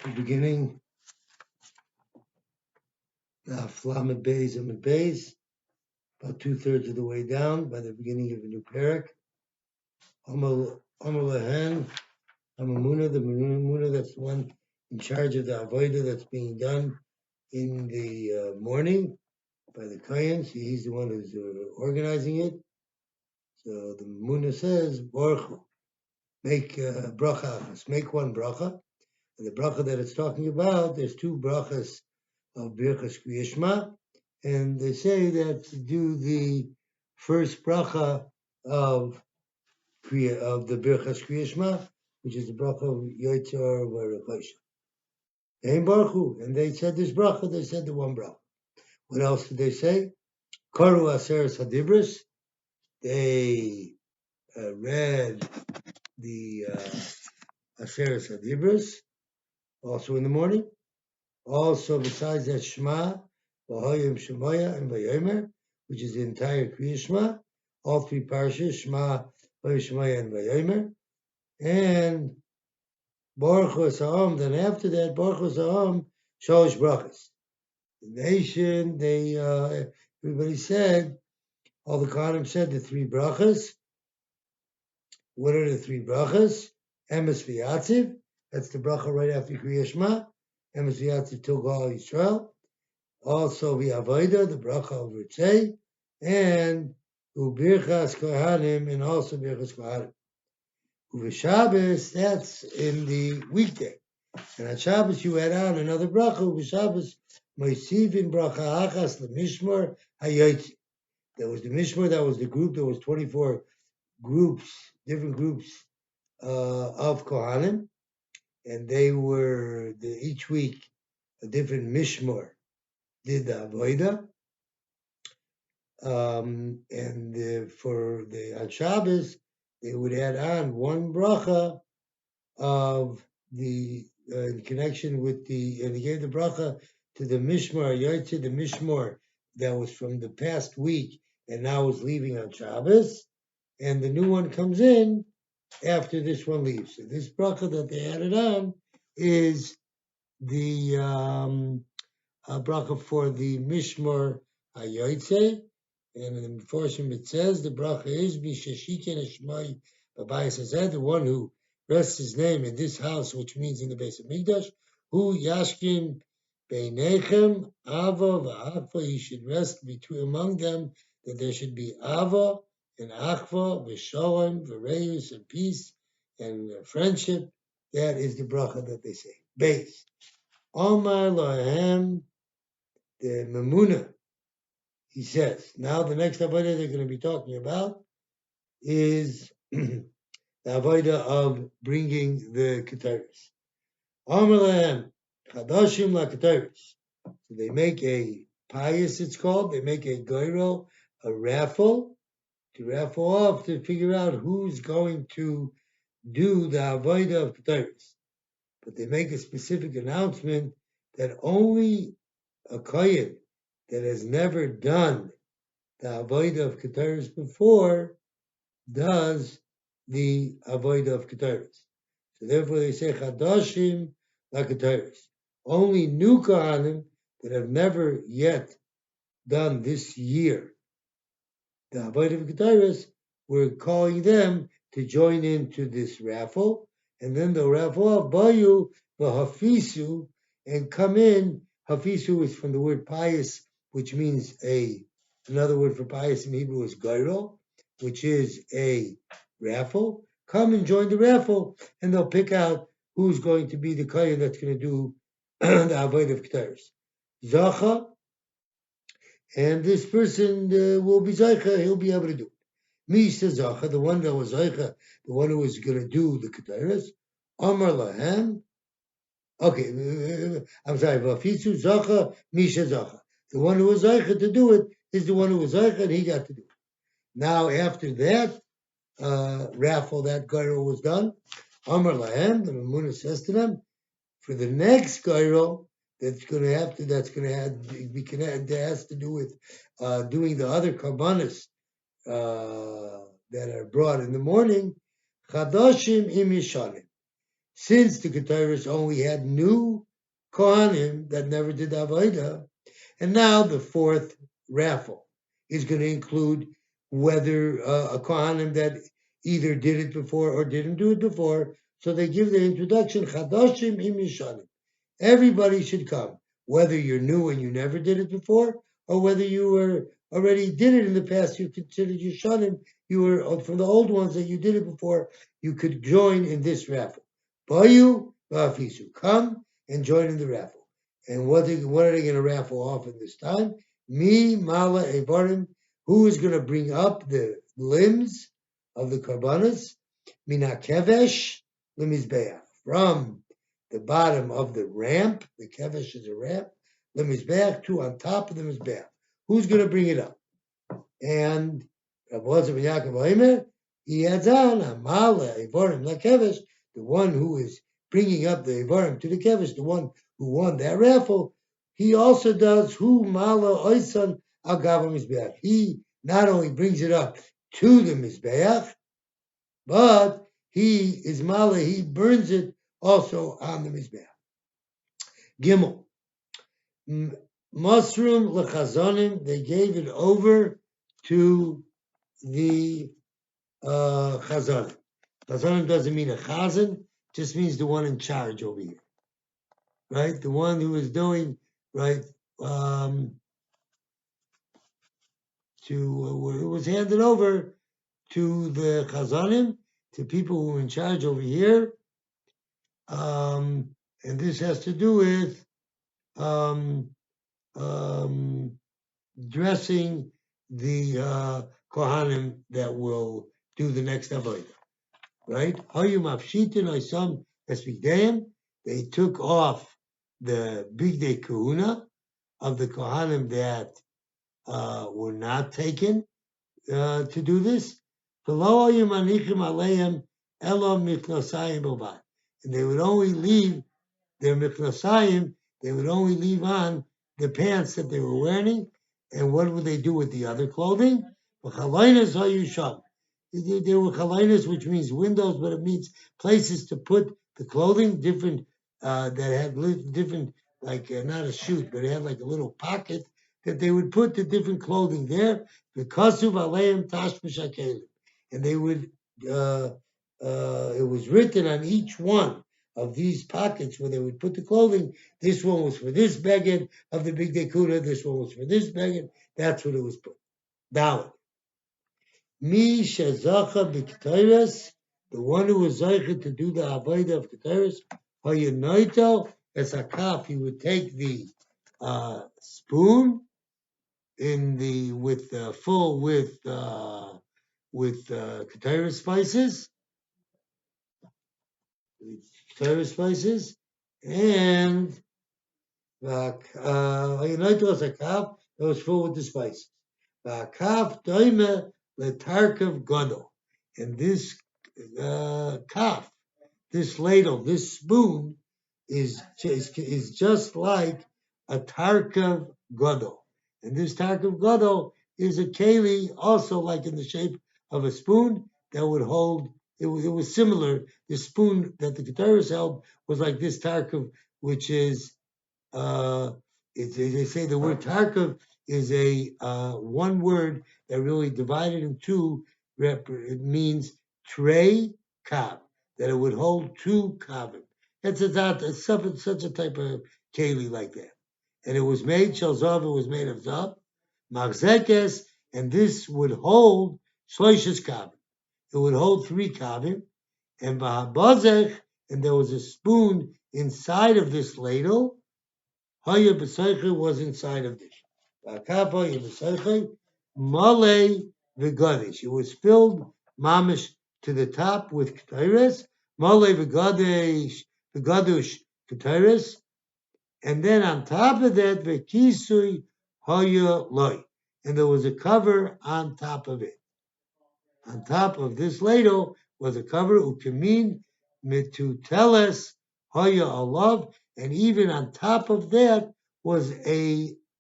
the beginning, Lamed Beis and Beis, about 2/3 of the way down, by the beginning of a new parak. Amar Lahan, Amamuna, the Mamuna, that's the one in charge of the avodah that's being done in the morning by the Kohen. So he's the one who's organizing it. So the Mamuna says, Baruch, make bracha, make one bracha. And the bracha that it's talking about, there's two brachas of Birchas Kriyashma, and they say that to do the first bracha of the Birchas Kriyashma, which is the bracha of Yotzar V'Rekosha. And they said this bracha, they said the one bracha. What else did they say? Karu Aseres Hadibris. They read the Aseres Hadibris, also in the morning. Also, besides that, Shema, V'Hoyim Shemoya, and Vayomer, which is the entire Kriya Shema, all three parashas, Shema, V'Hoyim Shemoya, and Vayomer, and Baruch Hu Sa'am. Then after that, Baruch Hu Sa'am, Shalosh Brachas. The nation, everybody said, all the Kohanim said the three brachas. What are the three brachas? Emes V'Yatziv, that's the bracha right after Kriya Shema. Emes V'Yatziv Til Gal Yisrael. Also V'Avoda, the bracha of Ritzei, and Ubirchas Kohanim, and also Birchas Kohanim. Uv'Shabbos, that's in the weekday. And on Shabbos you add on another bracha, Uv'Shabbos Moisivin bracha achas l'mishmor hayotzi. That was the mishmor, that was the group, there was 24 groups, different groups of Kohanim, and they were, each week, a different mishmor did the avodah, and for the on Shabbos they would add on one bracha of the in connection with and they gave the bracha to the mishmar Yotze, the mishmar that was from the past week and now is leaving on Shabbos, and the new one comes in after this one leaves. So this bracha that they added on is the bracha for the Mishmar Hayotze, and in the Meforshim it says the bracha is Mishashiken Eshmai Babayis Hazeh, the one who rests his name in this house, which means in the base of Mikdash, who Yashkin Beinechem Ava V'Achva, he should rest between among them, that there should be Ava and Achva, V'Shalom, V'Reus, and peace and friendship. That is the bracha that they say. Base. Omar Lahem, the Mamuna, he says. Now the next avodah they're going to be talking about is the avodah of bringing the ketaris. Amar lahem, chadashim la ketaris. So they make a pious, it's called. They make a goyro, a raffle, to raffle off to figure out who's going to do the avodah of ketaris. But they make a specific announcement that only a kohen that has never done the avodah of ketaris before does the avodah of ketaris. So therefore they say chadashim la ketaris. Only new kohanim that have never yet done this year the avodah of ketaris, we're calling them to join into this raffle, and then they'll raffle off bayu v'hafisu and come in. Hafisu is from the word pious, which means another word for pious in Hebrew is gairo, which is a raffle. Come and join the raffle, and they'll pick out who's going to be the kohen that's going to do the avodah of ketaris. Zacha, and this person will be zaycha, he'll be able to do it. Misha zacha, the one that was zaycha, the one who was going to do the ketaris. Amar lahem. Okay, I'm sorry. Vafitzu zacha, Misha zacha. The one who was zaycha to do it is the one who was zaycha, and he got to do it. Now, after that raffle, that gyro was done. Amar lahem, the Mamuna says to them, for the next gyro that has to do with doing the other karbanos that are brought in the morning, chadashim im yishanim. since the Keteris only had new Kohanim that never did Avodah, and now the fourth raffle is going to include whether a Kohanim that either did it before or didn't do it before. So they give the introduction, Chadashim im Yishanim. Everybody should come, whether you're new and you never did it before, or whether you were already did it in the past, you considered Yishanim, you were from the old ones that you did it before, you could join in this raffle. Bayu v'afisu, come and join in the raffle. And what are they going to raffle off at this time? Mi mala evarim, who is going to bring up the limbs of the karbanas? Mina kevesh lemizbeach, from the bottom of the ramp. The kevesh is a ramp. Lemizbeach, to on top of the mizbeach. Who's going to bring it up? And Rabbi Berger, he adds on Amala Evarim LaKevesh, the one who is bringing up the Evarim to the Kevesh, the one who won that raffle. He also does Hu Mala Oisan Al Gava Mizbeach. He not only brings it up to the Mizbeach, but he is Mala, he burns it also on the Mizbeach. Gimel. Masrum Lechazonim, they gave it over to the Chazanim. Chazanim doesn't mean a Chazan, just means the one in charge over here, right? The one who is doing, right, it was handed over to the Chazanim, to people who are in charge over here, and this has to do with dressing the Kohanim that will do the next Avodah, right? They took off the Bigdei Kahuna of the Kohanim that were not taken to do this. And they would only leave their miknasayim, they would only leave on the pants that they were wearing. And what would they do with the other clothing? There were chalaynas, which means windows, but it means places to put the clothing, different, that had different, like not a chute, but it had like a little pocket that they would put the different clothing there. And they would, it was written on each one of these pockets where they would put the clothing. This one was for this beged of the big dekuna. This one was for this beged. That's what it was put. Dalit. Mi shezacha b'k'tayres, the one who was zeicha to do the avodah of k'tayres, hayanoito as a kaf. He would take the spoon in the full with k'tayres spices. And hayanoito as a kaf that was full with the spices. Kaf doime letarkav gadol, and this kaf, this ladle, this spoon is just like a tarkav gadol, and this tarkav gadol is a keli, also like in the shape of a spoon that would hold. It was similar. The spoon that the Keteris held was like this tarkav, which is they say the word tarkav is a one word that really divided in two. It means tray kav, that it would hold two kavim. It's such a type of keli like that. And it was made, shalzav, it was made of zav, magzekes, and this would hold shloishes kavim. It would hold 3 kavim, and b'habazech, and there was a spoon inside of this ladle. Haya b'seiche was inside of this. B'akapa b'seiche malei v'gadish. It was filled mamish to the top with k'tayres. Malei v'gadush k'tayres. And then on top of that, v'kisui haya loy. And there was a cover on top of it. On top of this ladle was a cover, ukemin mituteles haya alav, and even on top of that was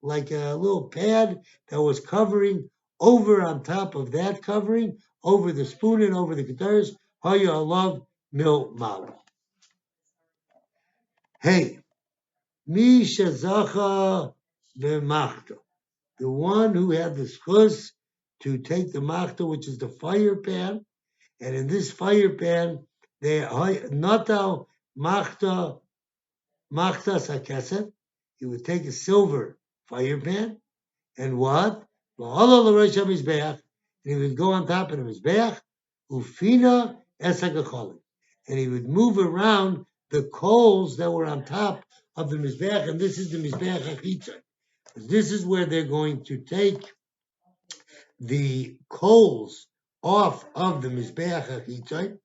like a little pad that was covering over on top of that covering, over the spoon and over the keteris, haya alav mil malo. Hey, mi shezacha b'machta, the one who had the schus to take the machta, which is the fire pan, and in this fire pan, they natal machta sakesef. He would take a silver fire pan, and what? And he would go on top of the mizbeach, ufina esagacholim, and he would move around the coals that were on top of the mizbeach, and this is the mizbeach achitza. This is where they're going to take the coals off of the mizbeach achitza,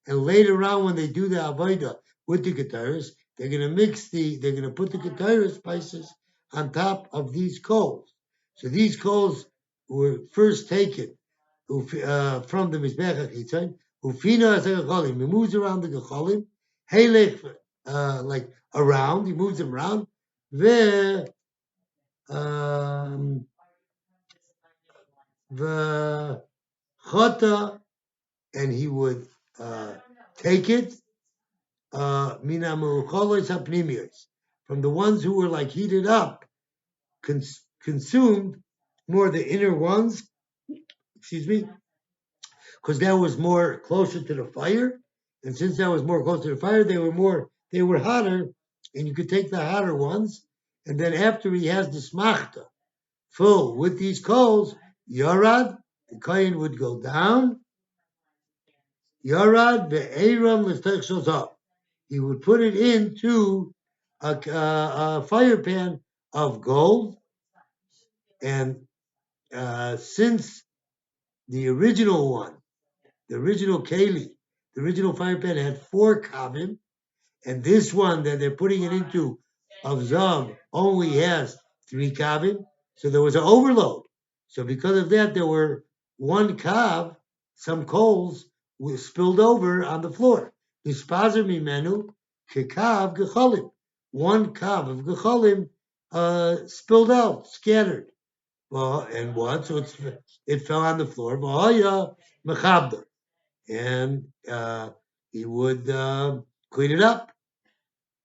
and later on when they do the avodah with the guitars, they're going to put the guitar spices on top of these coals. So these coals were first taken from the mizbeach hachitzon. Ufina as a gecholim, he moves around the gecholim, helech like around, he moves them around. The chota, and he would take it mina merucholos hapnimiyos, from the ones who were like heated up, consumed more the inner ones. Excuse me, because that was more closer to the fire, and since that was more closer to the fire, they were hotter, and you could take the hotter ones, and then after he has the smachta full with these coals, yarad, the kohen would go down, yarad ve'eram l'ftech shozah. He would put it into a fire pan of gold, and since the original one, the original keli, the original fire pan had 4 kavim, and this one that they're putting it into of zav only has 3 kavim, so there was an overload. So because of that, there were 1 kav, some coals were spilled over on the floor. Nispazer mimenu kekav gecholim. 1 kav of gecholim spilled out, scattered. Well, and what? So it fell on the floor. V'haya mechabda, and he would clean it up.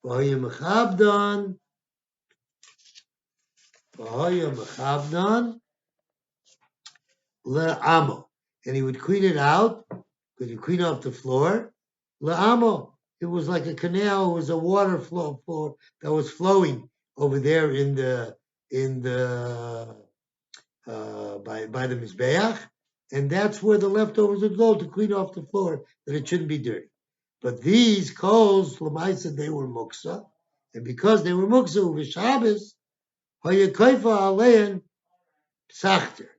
V'haya mechabdan le'amo, and he would clean it out. Because you clean off the floor. Le'amo, it was like a canal. It was a water flow that was flowing over there in the by the mizbeach, and that's where the leftovers would go to clean off the floor, that it shouldn't be dirty. But these coals, Lamaisa, they were muksa, and because they were muksa, u'v'shabes, hayakaifa alein psachter.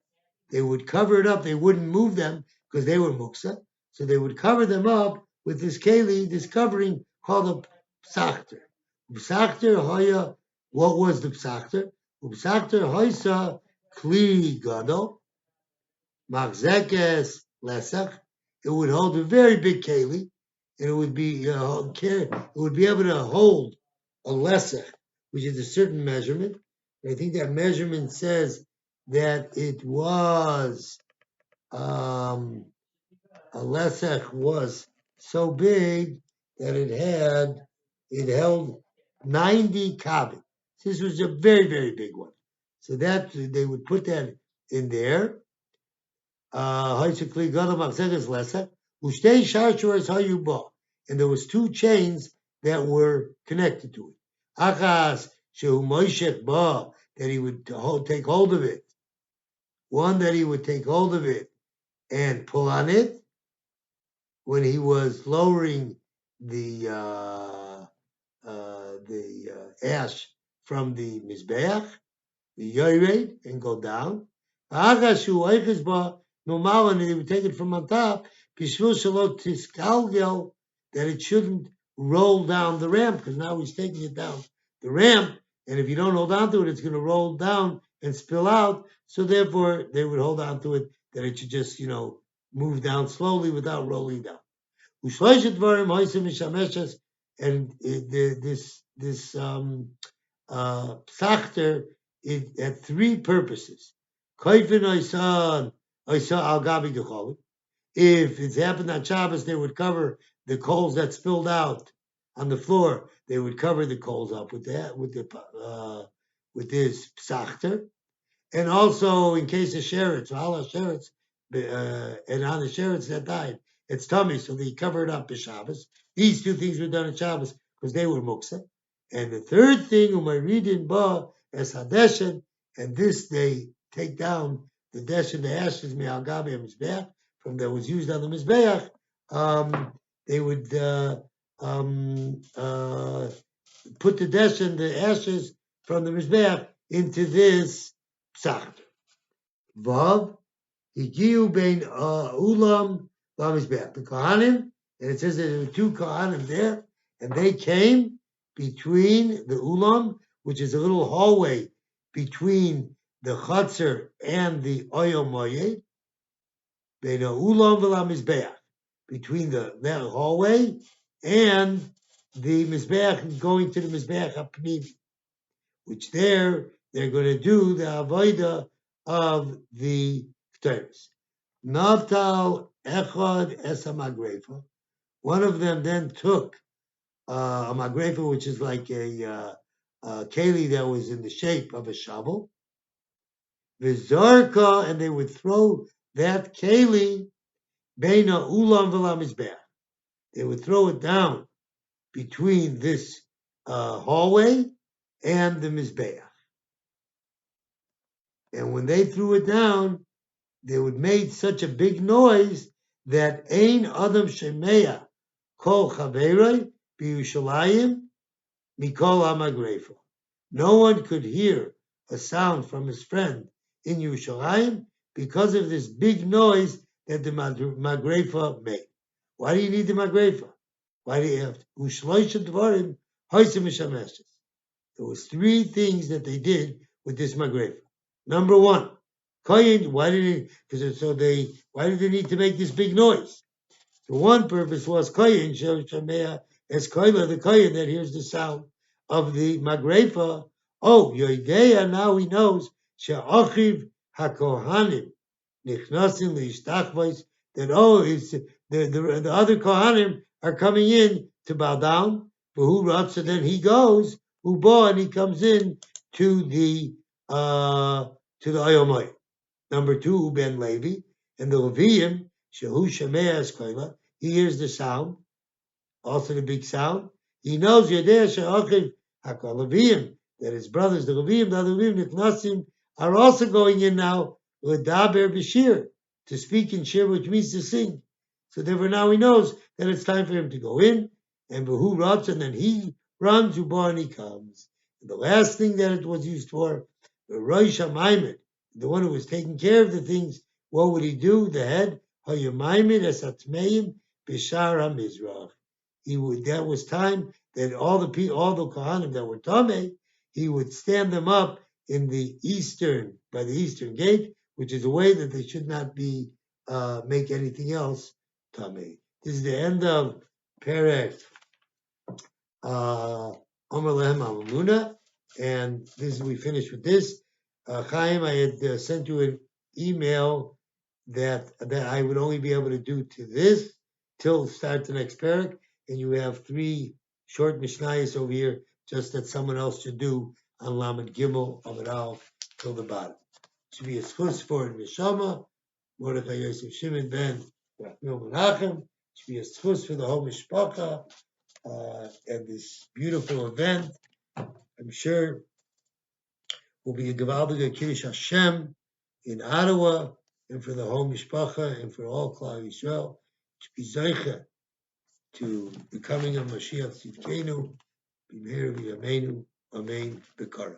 They would cover it up. They wouldn't move them because they were muksa, so they would cover them up with this keli, this covering called a psachter. Psachter haya. What was the psachter? Psachter haisa kli gadol machzekes lesach. It would hold a very big keli, and it would be able to hold a lesach, which is a certain measurement. And I think that measurement says that it was a lesach was so big that it held 90 kavim. This was a very, very big one. So that they would put that in there. And there was 2 chains that were connected to it. Achas shehu moishech ba, that he would take hold of it. One that he would take hold of it and pull on it when he was lowering the ash from the mizbeach, the yored, and go down. Achas shehu oiches ba, normal, and he would take it from on top, bishvil shalot tiskalgel, that it shouldn't roll down the ramp, because now he's taking it down the ramp, and if you don't hold on to it, it's going to roll down and spill out. So therefore, they would hold on to it, that it should just, move down slowly without rolling down. And this psachter, it had 3 purposes. If it's happened on Shabbos, they would cover the coals that spilled out on the floor, they would cover the coals up with that, with this psachter. And also in case of sherets, all our sherets, and on the sherets that died, it's tummy, so they cover it up in Shabbos. These two things were done in Shabbos because they were muksa. And the third thing, umayridin ba es hadeshen, and this they take down the deshen, the ashes, me'al gabi mizbeach, from that was used on the mizbeach. They would put the deshen, the ashes from the mizbeach, into this psacht. Vav, higiu bein ulam lamizbeach. The kohanim, and it says that there were two kohanim there, and they came between the ulam, which is a little hallway between the chutzner and the oyel moyed, bein ulam v'lamizbeach, between that hallway and the mizbeach, going to the mizbeach hapnimi, which they're going to do the avodah of the ketores. Naftal echad es magrefa. One of them then took a magrefa, which is like a keli that was in the shape of a shovel. V'zarka, and they would throw that keli beina ulam v'lamizbeach. They would throw it down between this hallway and the mizbeach. And when they threw it down, they would make such a big noise that ein adam shemeya kol chaveroi b'Yushalayim mikol hamagrefa. No one could hear a sound from his friend in Yerushalayim because of this big noise that the magrefa made. Why do you need the magrefa? Why do you have to? There was three things that they did with this magrefa. Number one, koyin. Why did they need to make this big noise? So one purpose was koyin shemea es koila, the koyin that hears the sound of the magrefa. Oh, yoideya, now he knows she'achiv hakohanim nichnasim leishtachvos, that it's the other kohanim are coming in to bow down. Who runs, and then he goes uba, and he comes in to the Ayomai. Number two, Ben Levi, and the Leviim, Shehu Shemea Eskoila, he hears the sound, also the big sound. He knows Yedea She'achiv HaKol Leviim, that his brothers, the Leviim, Nitnasim, are also going in now, L'daber B'shir, to speak in shir, which means to sing. So therefore now he knows that it's time for him to go in, and Behu runs, and then he runs, Uba, and he comes. And the last thing that it was used for, the Rosh HaMaimed, the one who was taking care of the things, what would he do? The head, HaYamaymed Esatmeim B'Shar HaMizrach. That was time that all the Kohanim that were Tameh, he would stand them up in the by the eastern gate, which is a way that they should not be make anything else Tameh. This is the end of Perek Omer Lehem Amuna, and we finished with this. Chaim, I had sent you an email that I would only be able to do to this till start the next parak, and you have 3 short mishnayos over here, just that someone else should do on Lamed Gimel Amud Aleph till the bottom. It should be a schus for Neshama, Mordechai Yosef Shimon ben Yirchmiel Mנחem. It should be a schus for the whole mishpacha, and this beautiful event. I'm sure will be a Gewaldige Kiddush Hashem in Ottawa, and for the whole Mishpacha, and for all Klal Yisrael, to be Zeicha to the coming of Mashiach Tzidkenu, B'meir V'yameinu, Amen, B'karav.